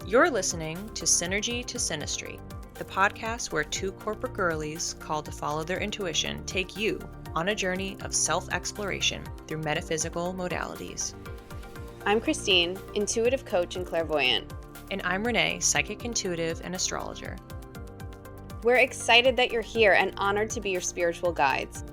You're listening to Synergy to Synastry, the podcast where two corporate girlies called to follow their intuition take you on a journey of self-exploration through metaphysical modalities. I'm Christine, intuitive coach and clairvoyant. And I'm Renee, psychic intuitive and astrologer. We're excited that you're here and honored to be your spiritual guides.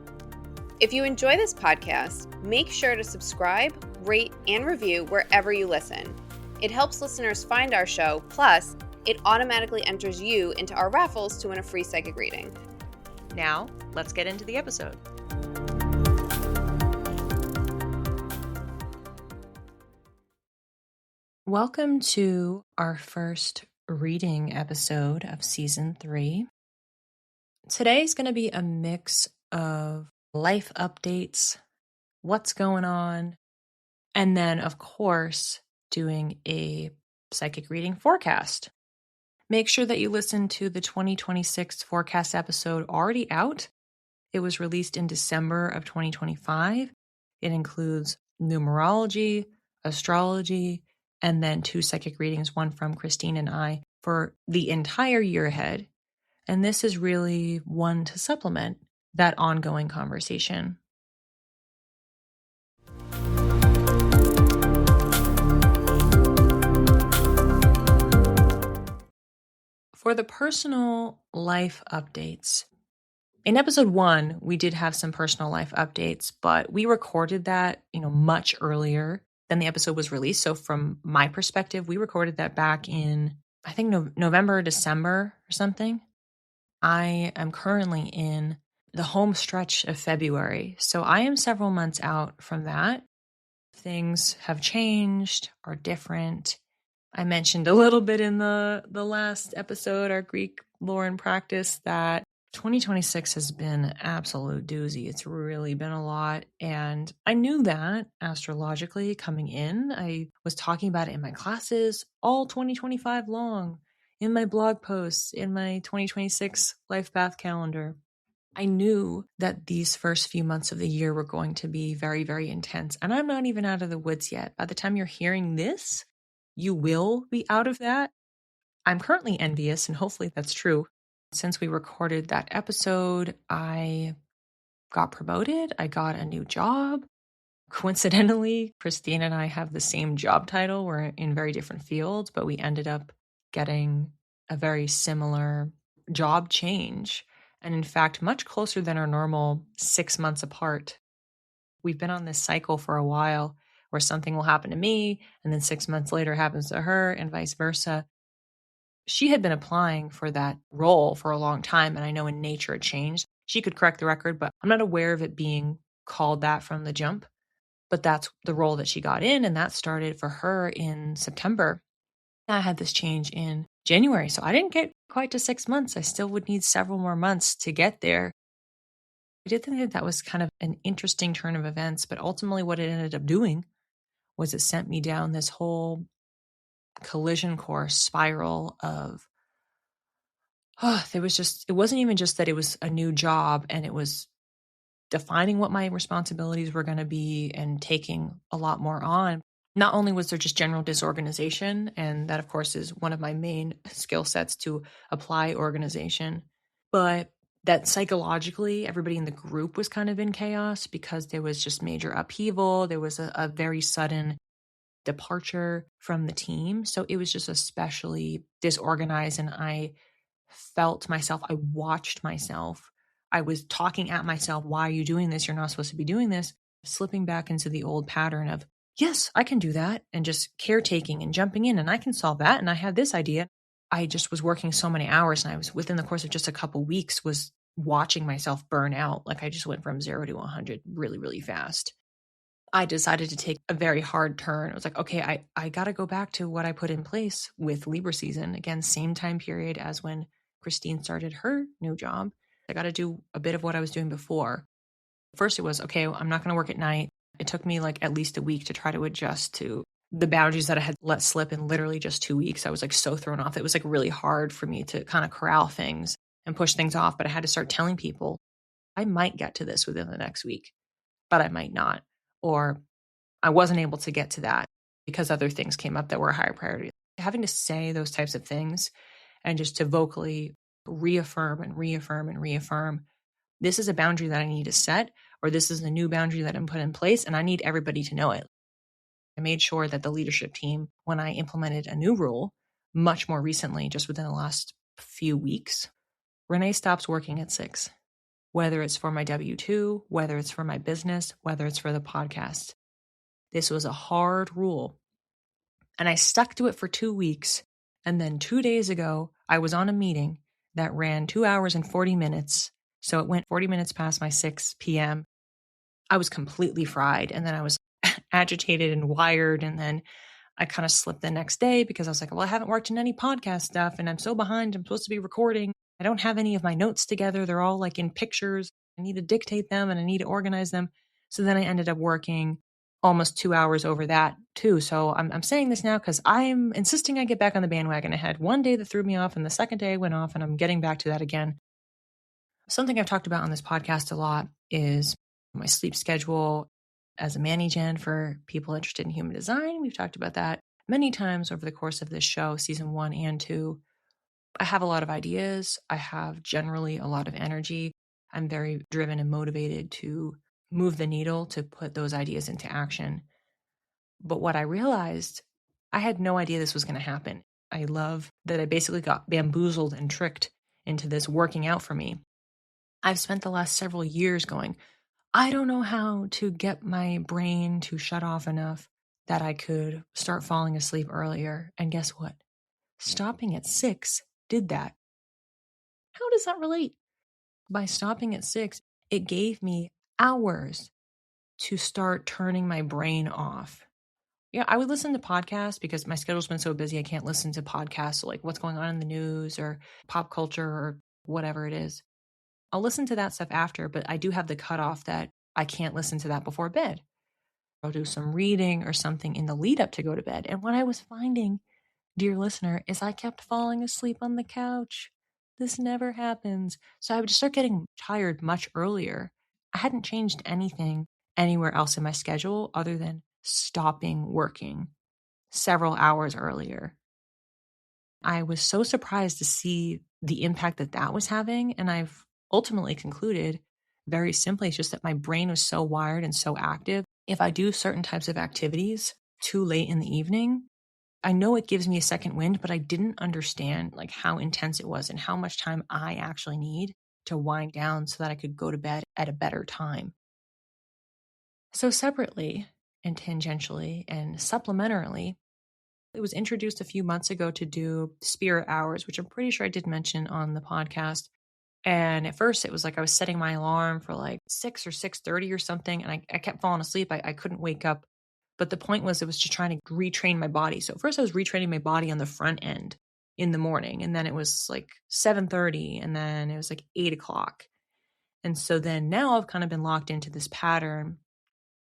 If you enjoy this podcast, make sure to subscribe, rate, and review wherever you listen. It helps listeners find our show, plus it automatically enters you into our raffles to win a free psychic reading. Now, let's get into the episode. Welcome to our first reading episode of Season 3. Today's going to be a mix of life updates, what's going on, and then, of course, doing a psychic reading forecast. Make sure that you listen to the 2026 forecast episode already out. It was released in December of 2025. It includes numerology, astrology, and then 2 psychic readings, one from Christine and I, for the entire year ahead. And this is really one to supplement that ongoing conversation. For the personal life updates, in episode 1, we did have some personal life updates, but we recorded that, much earlier than the episode was released. So from my perspective, we recorded that back in, I think, November, December or something. I am currently in the home stretch of February. So I am several months out from that. Things have changed, are different. I mentioned a little bit in the last episode, our Greek lore and practice, that 2026 has been an absolute doozy. It's really been a lot. And I knew that astrologically coming in. I was talking about it in my classes all 2025 long, in my blog posts, in my 2026 life path calendar. I knew that these first few months of the year were going to be very, very intense. And I'm not even out of the woods yet. By the time you're hearing this, you will be out of that. I'm currently envious, and hopefully that's true. Since we recorded that episode, I got promoted. I got a new job. Coincidentally, Christine and I have the same job title. We're in very different fields, but we ended up getting a very similar job change. And in fact, much closer than our normal 6 months apart. We've been on this cycle for a while where something will happen to me, and then 6 months later happens to her, and vice versa. She had been applying for that role for a long time, and I know in nature it changed. She could correct the record, but I'm not aware of it being called that from the jump. But that's the role that she got in, and that started for her in September. I had this change in January, so I didn't get quite to 6 months. I still would need several more months to get there. I did think that was kind of an interesting turn of events, but ultimately what it ended up doing was it sent me down this whole collision course spiral of, it wasn't even just that it was a new job and it was defining what my responsibilities were going to be and taking a lot more on. Not only was there just general disorganization, and that of course is one of my main skill sets, to apply organization, but that psychologically everybody in the group was kind of in chaos because there was just major upheaval. There was a very sudden departure from the team. So it was just especially disorganized, and I felt myself, I watched myself. I was talking at myself, why are you doing this? You're not supposed to be doing this. Slipping back into the old pattern of, yes, I can do that, and just caretaking and jumping in, and I can solve that, and I have this idea. I just was working so many hours, and I was, within the course of just a couple weeks, was watching myself burn out. Like I just went from 0 to 100 really, really fast. I decided to take a very hard turn. I was like, okay, I got to go back to what I put in place with Libra season. Again, same time period as when Christine started her new job. I got to do a bit of what I was doing before. First, it was, okay, I'm not going to work at night. It took me like at least a week to try to adjust to the boundaries that I had let slip in literally just 2 weeks. I was like so thrown off. It was like really hard for me to kind of corral things and push things off, but I had to start telling people. I might get to this within the next week, but I might not. Or I wasn't able to get to that because other things came up that were a higher priority. Having to say those types of things and just to vocally reaffirm and reaffirm and reaffirm, this is a boundary that I need to set, or this is a new boundary that I'm put in place, and I need everybody to know it. I made sure that the leadership team, when I implemented a new rule much more recently, just within the last few weeks, Renee stops working at 6, whether it's for my W-2, whether it's for my business, whether it's for the podcast. This was a hard rule. And I stuck to it for 2 weeks. And then 2 days ago, I was on a meeting that ran 2 hours and 40 minutes. So it went 40 minutes past my 6 p.m. I was completely fried. And then I was agitated and wired. And then I kind of slipped the next day because I was like, well, I haven't worked in any podcast stuff and I'm so behind. I'm supposed to be recording. I don't have any of my notes together. They're all like in pictures. I need to dictate them and I need to organize them. So then I ended up working almost 2 hours over that too. So I'm saying this now because I'm insisting I get back on the bandwagon. I had one day that threw me off and the second day I went off and I'm getting back to that again. Something I've talked about on this podcast a lot is my sleep schedule as a Manny-Gen for people interested in human design. We've talked about that many times over the course of this show, season 1 and 2. I have a lot of ideas. I have generally a lot of energy. I'm very driven and motivated to move the needle, to put those ideas into action. But what I realized, I had no idea this was going to happen. I love that I basically got bamboozled and tricked into this working out for me. I've spent the last several years going, I don't know how to get my brain to shut off enough that I could start falling asleep earlier. And guess what? Stopping at 6 did that. How does that relate? By stopping at 6, it gave me hours to start turning my brain off. Yeah, I would listen to podcasts because my schedule's been so busy. I can't listen to podcasts like what's going on in the news or pop culture or whatever it is. I'll listen to that stuff after, but I do have the cutoff that I can't listen to that before bed. I'll do some reading or something in the lead up to go to bed. And what I was finding, dear listener, is I kept falling asleep on the couch. This never happens. So I would just start getting tired much earlier. I hadn't changed anything anywhere else in my schedule other than stopping working several hours earlier. I was so surprised to see the impact that that was having. And I've ultimately concluded very simply, it's just that my brain was so wired and so active. If I do certain types of activities too late in the evening, I know it gives me a second wind, but I didn't understand like how intense it was and how much time I actually need to wind down so that I could go to bed at a better time. So separately and tangentially and supplementarily, it was introduced a few months ago to do spirit hours, which I'm pretty sure I did mention on the podcast. And at first it was like I was setting my alarm for like 6 or 6:30 or something. And I kept falling asleep. I couldn't wake up. But the point was it was just trying to retrain my body. So at first I was retraining my body on the front end in the morning. And then it was like 7:30 and then it was like 8 o'clock. And so then now I've kind of been locked into this pattern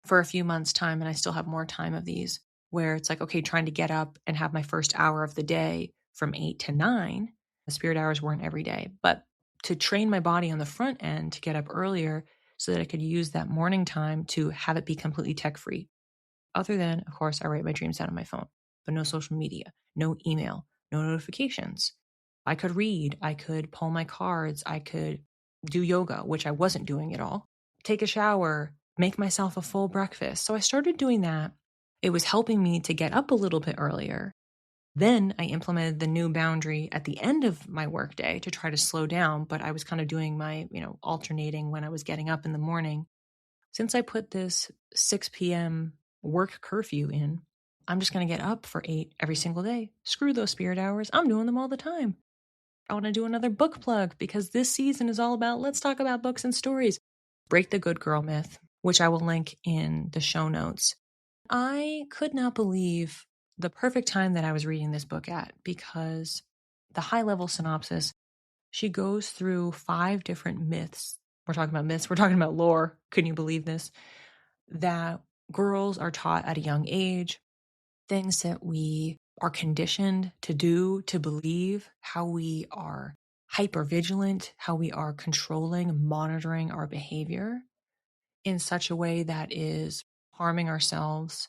for a few months' time. And I still have more time of these where it's like, okay, trying to get up and have my first hour of the day from 8 to 9. The spirit hours weren't every day, but to train my body on the front end to get up earlier so that I could use that morning time to have it be completely tech-free. Other than, of course, I write my dreams down on my phone, but no social media, no email, no notifications. I could read, I could pull my cards, I could do yoga, which I wasn't doing at all, take a shower, make myself a full breakfast. So I started doing that. It was helping me to get up a little bit earlier. Then I implemented the new boundary at the end of my workday to try to slow down, but I was kind of doing my, alternating when I was getting up in the morning. Since I put this 6 p.m. work curfew in, I'm just going to get up for 8 every single day. Screw those spirit hours. I'm doing them all the time. I want to do another book plug because this season is all about let's talk about books and stories. Break the Good Girl Myth, which I will link in the show notes. I could not believe the perfect time that I was reading this book at because the high-level synopsis, she goes through 5 different myths. We're talking about myths. We're talking about lore. Can you believe this? That girls are taught at a young age, things that we are conditioned to do, to believe, how we are hypervigilant, how we are controlling, monitoring our behavior in such a way that is harming ourselves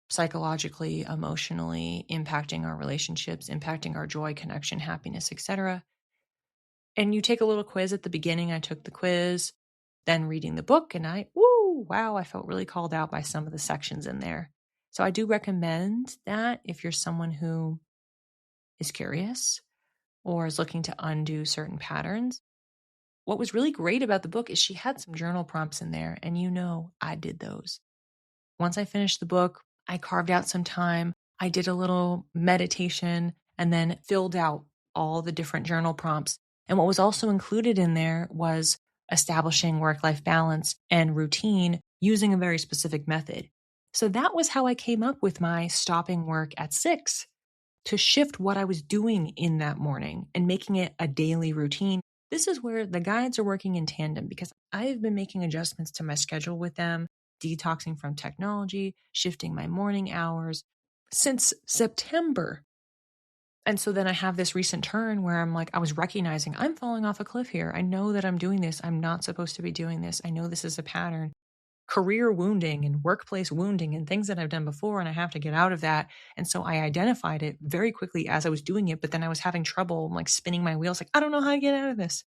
psychologically, emotionally, impacting our relationships, impacting our joy, connection, happiness, etc. And you take a little quiz at the beginning. I took the quiz, then reading the book, and wow, I felt really called out by some of the sections in there. So I do recommend that if you're someone who is curious or is looking to undo certain patterns. What was really great about the book is she had some journal prompts in there, and I did those. Once I finished the book, I carved out some time. I did a little meditation and then filled out all the different journal prompts. And what was also included in there was establishing work-life balance and routine using a very specific method. So that was how I came up with my stopping work at 6 to shift what I was doing in that morning and making it a daily routine. This is where the guides are working in tandem because I've been making adjustments to my schedule with them, detoxing from technology, shifting my morning hours since September. And so then I have this recent turn where I'm like, I was recognizing I'm falling off a cliff here. I know that I'm doing this. I'm not supposed to be doing this. I know this is a pattern. Career wounding and workplace wounding and things that I've done before, and I have to get out of that. And so I identified it very quickly as I was doing it, but then I was having trouble like spinning my wheels, like, I don't know how to get out of this.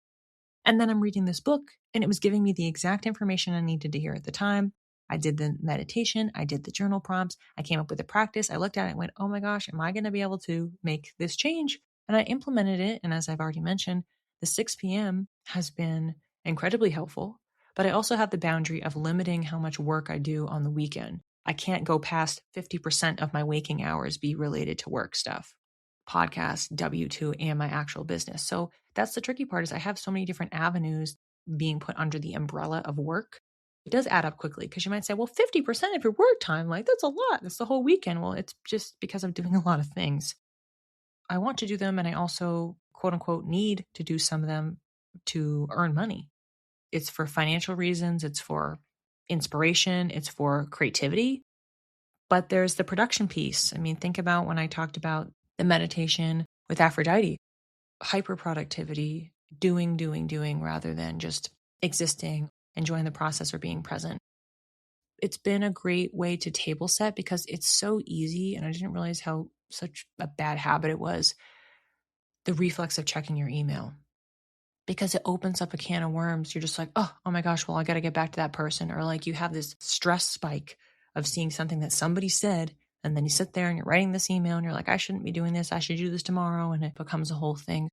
And then I'm reading this book, and it was giving me the exact information I needed to hear at the time. I did the meditation, I did the journal prompts, I came up with a practice. I looked at it and went, oh my gosh, am I going to be able to make this change? And I implemented it. And as I've already mentioned, the 6 p.m. has been incredibly helpful. But I also have the boundary of limiting how much work I do on the weekend. I can't go past 50% of my waking hours be related to work stuff, podcast, W2, and my actual business. So that's the tricky part is I have so many different avenues being put under the umbrella of work. It does add up quickly because you might say, well, 50% of your work time, like that's a lot. That's the whole weekend. Well, it's just because I'm doing a lot of things. I want to do them, and I also, quote unquote, need to do some of them to earn money. It's for financial reasons, it's for inspiration, it's for creativity. But there's the production piece. I mean, think about when I talked about the meditation with Aphrodite, hyper productivity, doing rather than just existing, enjoying the process or being present. It's been a great way to table set because it's so easy. And I didn't realize how such a bad habit it was. The reflex of checking your email, because it opens up a can of worms. You're just like, oh my gosh, well, I got to get back to that person. Or like you have this stress spike of seeing something that somebody said. And then you sit there and you're writing this email and you're like, I shouldn't be doing this. I should do this tomorrow. And it becomes a whole thing.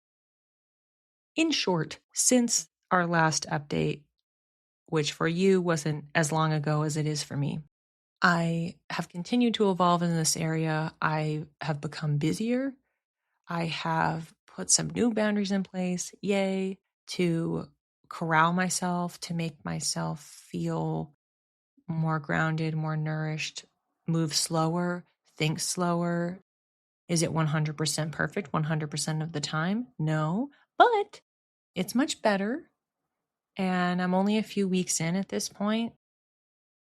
In short, since our last update, which for you wasn't as long ago as it is for me, I have continued to evolve in this area. I have become busier. I have put some new boundaries in place, yay, to corral myself, to make myself feel more grounded, more nourished, move slower, think slower. Is it 100% perfect 100% of the time? No, but it's much better. And I'm only a few weeks in at this point.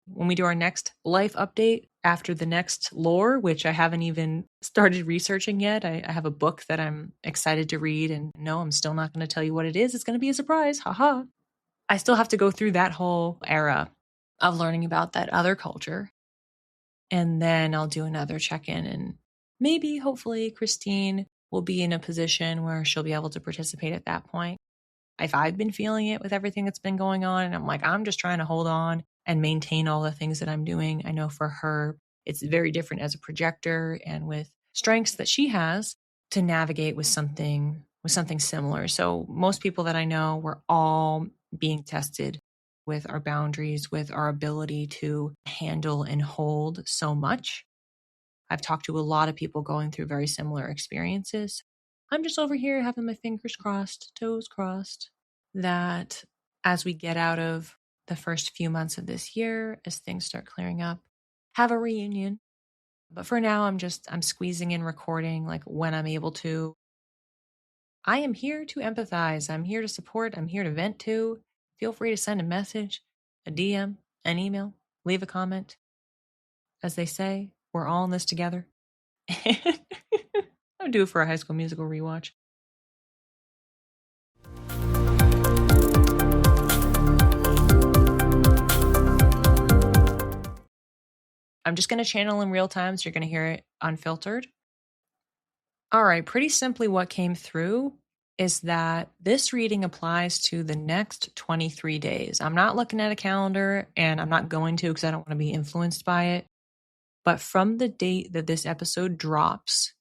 When we do our next life update after the next lore, which I haven't even started researching yet, I have a book that I'm excited to read. And no, I'm still not going to tell you what it is. It's going to be a surprise. Haha. I still have to go through that whole era of learning about that other culture. And then I'll do another check-in, and maybe, hopefully, Christine will be in a position where she'll be able to participate at that point. If I've been feeling it with everything that's been going on, and I'm like, I'm just trying to hold on and maintain all the things that I'm doing. I know for her, it's very different as a projector and with strengths that she has to navigate with something similar. So most people that I know, we're all being tested with our boundaries, with our ability to handle and hold so much. I've talked to a lot of people going through very similar experiences. I'm just over here having my fingers crossed, toes crossed, that as we get out of the first few months of this year, as things start clearing up, have a reunion. But for now, I'm squeezing in recording like when I'm able to. I am here to empathize. I'm here to support. I'm here to vent to. Feel free to send a message, a DM, an email, leave a comment. As they say, we're all in this together. I would do it for a High School Musical rewatch. I'm just going to channel in real time, so you're going to hear it unfiltered. All right, pretty simply what came through is that this reading applies to the next 23 days. I'm not looking at a calendar, and I'm not going to because I don't want to be influenced by it. But from the date that this episode drops,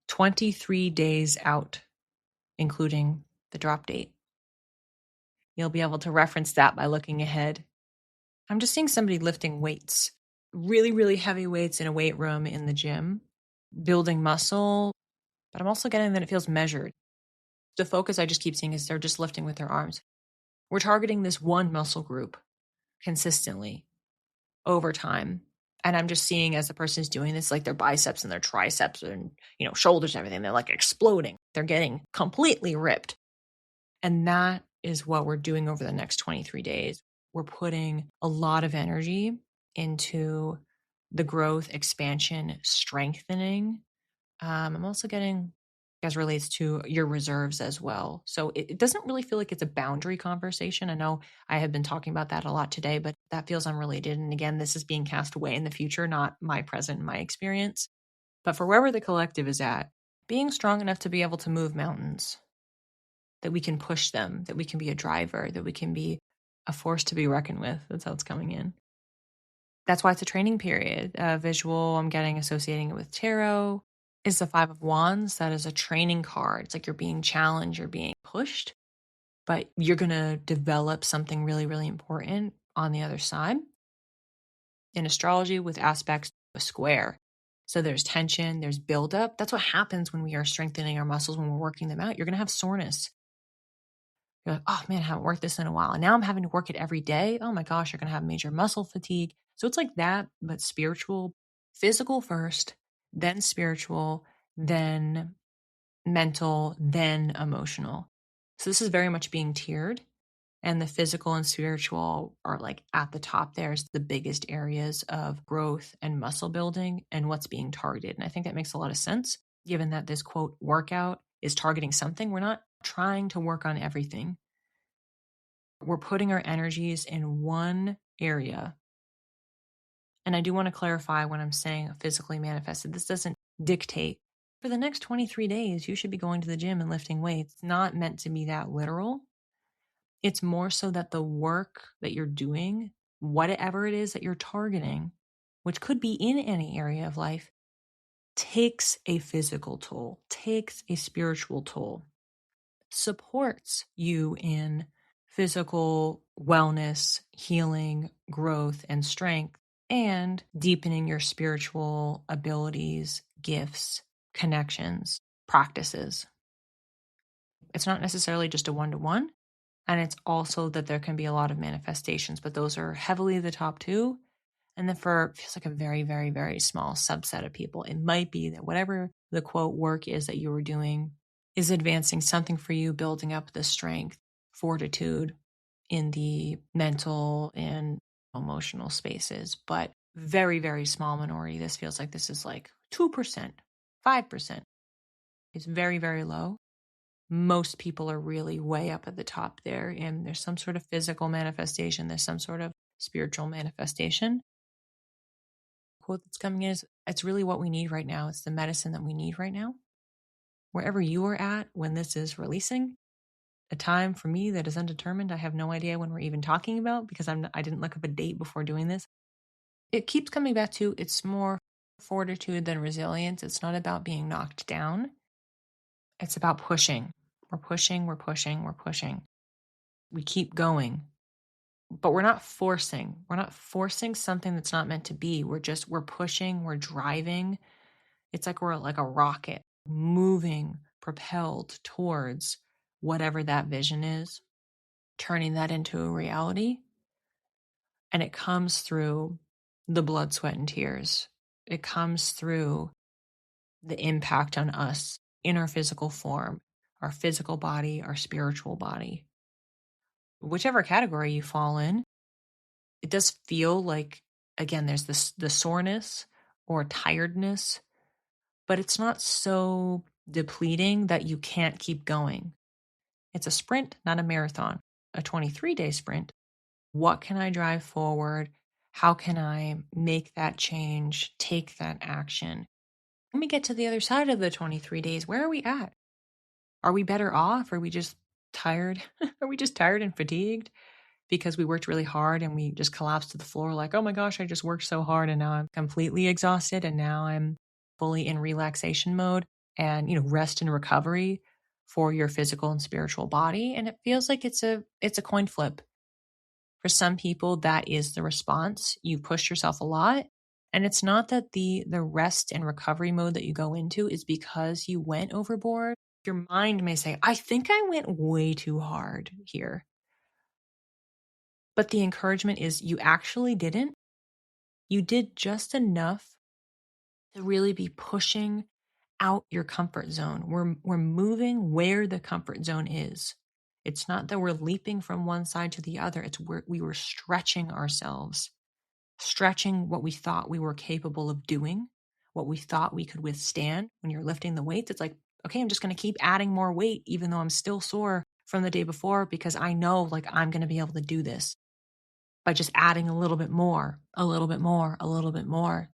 23 days out, including the drop date. You'll be able to reference that by looking ahead. I'm just seeing somebody lifting weights, really, really heavy weights in a weight room in the gym, building muscle, but I'm also getting that it feels measured. The focus I just keep seeing is they're just lifting with their arms. We're targeting this one muscle group consistently over time. And I'm just seeing as the person is doing this, like their biceps and their triceps and, shoulders and everything, they're like exploding. They're getting completely ripped. And that is what we're doing over the next 23 days. We're putting a lot of energy into the growth, expansion, strengthening. I'm also getting, as relates to your reserves as well. So it doesn't really feel like it's a boundary conversation. I know I have been talking about that a lot today, but that feels unrelated. And again, this is being cast away in the future, not my present, my experience. But for wherever the collective is at, being strong enough to be able to move mountains, that we can push them, that we can be a driver, that we can be a force to be reckoned with. That's how it's coming in. That's why it's a training period. Visual, I'm getting associating it with tarot, is the Five of Wands. That is a training card. It's like you're being challenged, you're being pushed, but you're going to develop something really, really important on the other side. In astrology, with aspects of a square. So there's tension, there's buildup. That's what happens when we are strengthening our muscles, when we're working them out. You're going to have soreness. You're like, oh man, I haven't worked this in a while. And now I'm having to work it every day. Oh my gosh, you're going to have major muscle fatigue. So it's like that, but spiritual, physical first, then spiritual, then mental, then emotional. So this is very much being tiered. And the physical and spiritual are like at the top. There's the biggest areas of growth and muscle building and what's being targeted. And I think that makes a lot of sense, given that this quote workout is targeting something. We're not trying to work on everything. We're putting our energies in one area. And I do want to clarify when I'm saying physically manifested, this doesn't dictate for the next 23 days, you should be going to the gym and lifting weights. It's not meant to be that literal. It's more so that the work that you're doing, whatever it is that you're targeting, which could be in any area of life, takes a physical toll, takes a spiritual toll, supports you in physical wellness, healing, growth, and strength, and deepening your spiritual abilities, gifts, connections, practices. It's not necessarily just a one-to-one. And it's also that there can be a lot of manifestations, but those are heavily the top two. And then for feels like a very, very, very small subset of people, it might be that whatever the quote work is that you were doing is advancing something for you, building up the strength, fortitude in the mental and emotional spaces. But very, very small minority. This feels like this is like 2%, 5%. It's very, very low. Most people are really way up at the top there, and there's some sort of physical manifestation, there's some sort of spiritual manifestation. The quote that's coming in is, it's really what we need right now. It's the medicine that we need right now. Wherever you are at when this is releasing, a time for me that is undetermined. I have no idea when we're even talking about, because I didn't look up a date before doing this. It keeps coming back to, it's more fortitude than resilience. It's not about being knocked down. It's about pushing. We're pushing, we're pushing, we're pushing. We keep going, but we're not forcing. We're not forcing something that's not meant to be. We're pushing, we're driving. It's like we're like a rocket moving, propelled towards whatever that vision is, turning that into a reality. And it comes through the blood, sweat, and tears. It comes through the impact on us in our physical form, our physical body, our spiritual body. Whichever category you fall in, it does feel like, again, there's the soreness or tiredness, but it's not so depleting that you can't keep going. It's a sprint, not a marathon, a 23-day sprint. What can I drive forward? How can I make that change, take that action? When we get to the other side of the 23 days, where are we at? Are we better off? Are we just tired? Are we just tired and fatigued because we worked really hard and we just collapsed to the floor like, oh my gosh, I just worked so hard and now I'm completely exhausted and now I'm fully in relaxation mode and, rest and recovery for your physical and spiritual body. And it feels like it's a coin flip. For some people, that is the response. You push yourself a lot. And it's not that the rest and recovery mode that you go into is because you went overboard. Your mind may say, I think I went way too hard here. But the encouragement is you actually didn't. You did just enough to really be pushing out your comfort zone. We're moving where the comfort zone is. It's not that we're leaping from one side to the other. It's where we were stretching ourselves, stretching what we thought we were capable of doing, what we thought we could withstand. When you're lifting the weights, it's like, okay, I'm just going to keep adding more weight, even though I'm still sore from the day before, because I know like I'm going to be able to do this by just adding a little bit more, a little bit more, a little bit more.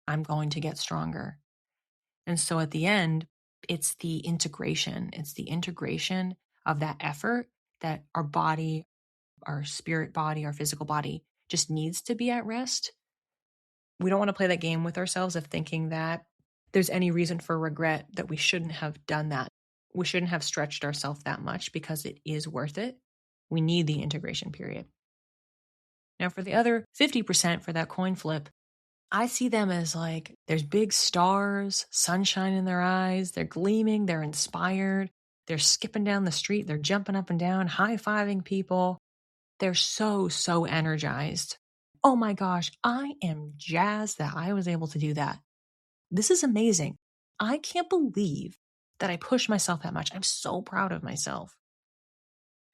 I'm going to get stronger. And so at the end, it's the integration. It's the integration of that effort that our body, our spirit body, our physical body just needs to be at rest. We don't want to play that game with ourselves of thinking that there's any reason for regret, that we shouldn't have done that. We shouldn't have stretched ourselves that much because it is worth it. We need the integration period. Now, for the other 50% for that coin flip, I see them as like there's big stars, sunshine in their eyes, they're gleaming, they're inspired, they're skipping down the street, they're jumping up and down, high-fiving people. They're so, so energized. Oh my gosh, I am jazzed that I was able to do that. This is amazing. I can't believe that I pushed myself that much. I'm so proud of myself.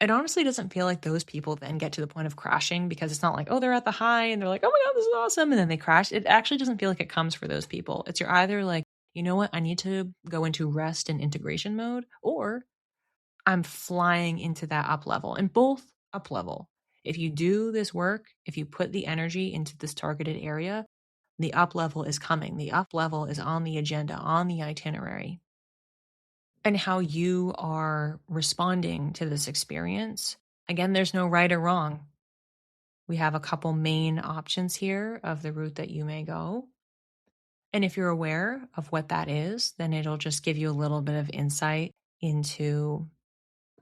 It honestly doesn't feel like those people then get to the point of crashing, because it's not like, oh, they're at the high and they're like, oh my God, this is awesome. And then they crash. It actually doesn't feel like it comes for those people. It's you're either like, you know what, I need to go into rest and integration mode, or I'm flying into that up level, and both up level. If you do this work, if you put the energy into this targeted area, the up level is coming. The up level is on the agenda, on the itinerary. And how you are responding to this experience. Again, there's no right or wrong. We have a couple main options here of the route that you may go. And if you're aware of what that is, then it'll just give you a little bit of insight into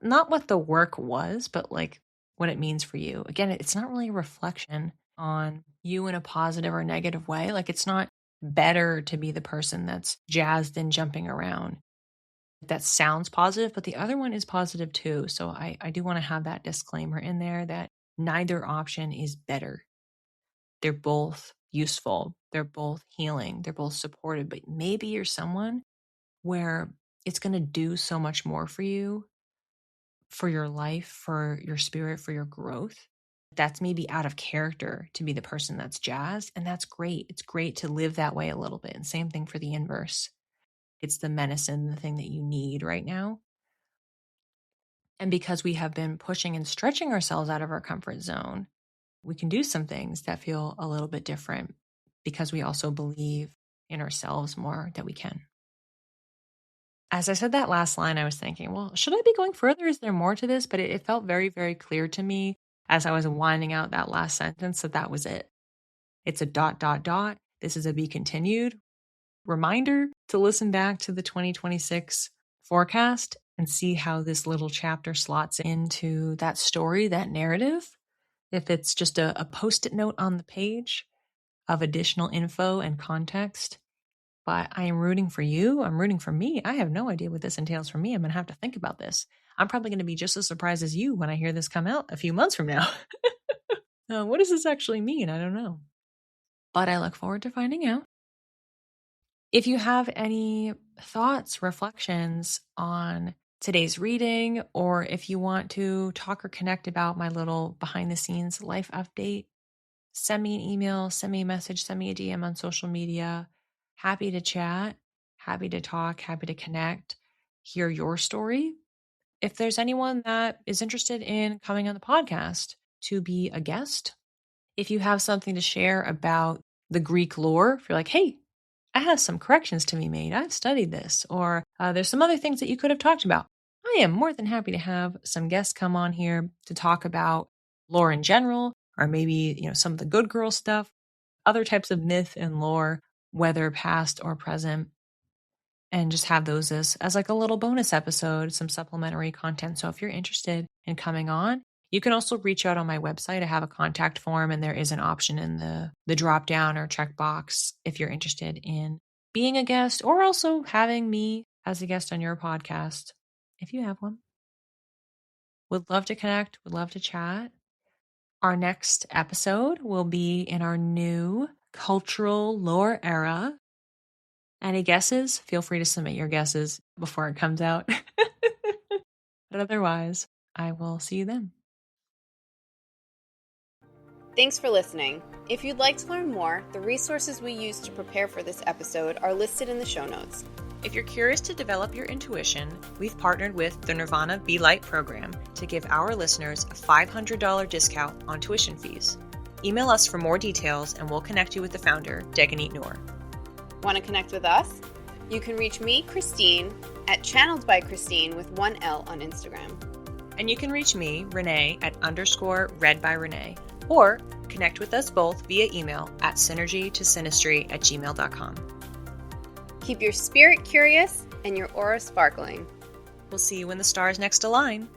not what the work was, but like what it means for you. Again, it's not really a reflection on you in a positive or negative way. Like it's not better to be the person that's jazzed and jumping around. That sounds positive, but the other one is positive too. So I do want to have that disclaimer in there that neither option is better. They're both useful. They're both healing. They're both supportive. But maybe you're someone where it's going to do so much more for you, for your life, for your spirit, for your growth. That's maybe out of character to be the person that's jazzed. And that's great. It's great to live that way a little bit. And same thing for the inverse. It's the medicine, the thing that you need right now. And because we have been pushing and stretching ourselves out of our comfort zone, we can do some things that feel a little bit different because we also believe in ourselves more that we can. As I said that last line, I was thinking, well, should I be going further? Is there more to this? But it felt very, very clear to me as I was winding out that last sentence that was it. It's a ... This is a be continued reminder to listen back to the 2026 forecast and see how this little chapter slots into that story, that narrative. If it's just a post-it note on the page of additional info and context. But I am rooting for you. I'm rooting for me. I have no idea what this entails for me. I'm going to have to think about this. I'm probably going to be just as surprised as you when I hear this come out a few months from now. What does this actually mean? I don't know. But I look forward to finding out. If you have any thoughts, reflections on today's reading, or if you want to talk or connect about my little behind the scenes life update, send me an email, send me a message, send me a DM on social media. Happy to chat, happy to talk, happy to connect, hear your story. If there's anyone that is interested in coming on the podcast to be a guest, If you have something to share about the Greek lore, if you're like, hey, I have some corrections to be made, I've studied this, or there's some other things that you could have talked about, I am more than happy to have some guests come on here to talk about lore in general, or maybe, some of the good girl stuff, other types of myth and lore, whether past or present, and just have those as like a little bonus episode, some supplementary content. So if you're interested in coming on, you can also reach out on my website. I have a contact form, and there is an option in the drop down or checkbox if you're interested in being a guest or also having me as a guest on your podcast if you have one. Would love to connect, would love to chat. Our next episode will be in our new cultural lore era. Any guesses? Feel free to submit your guesses before it comes out. But otherwise, I will see you then. Thanks for listening. If you'd like to learn more, the resources we used to prepare for this episode are listed in the show notes. If you're curious to develop your intuition, we've partnered with the Nuurvana Be Light program to give our listeners a $500 discount on tuition fees. Email us for more details and we'll connect you with the founder, Deganit Noor. Want to connect with us? You can reach me, Christine, at Channeled by Christine with 1 L on Instagram. And you can reach me, Renee, at _read by Renee. Or connect with us both via email at synergytosynastry@gmail.com. Keep your spirit curious and your aura sparkling. We'll see you when the stars next align.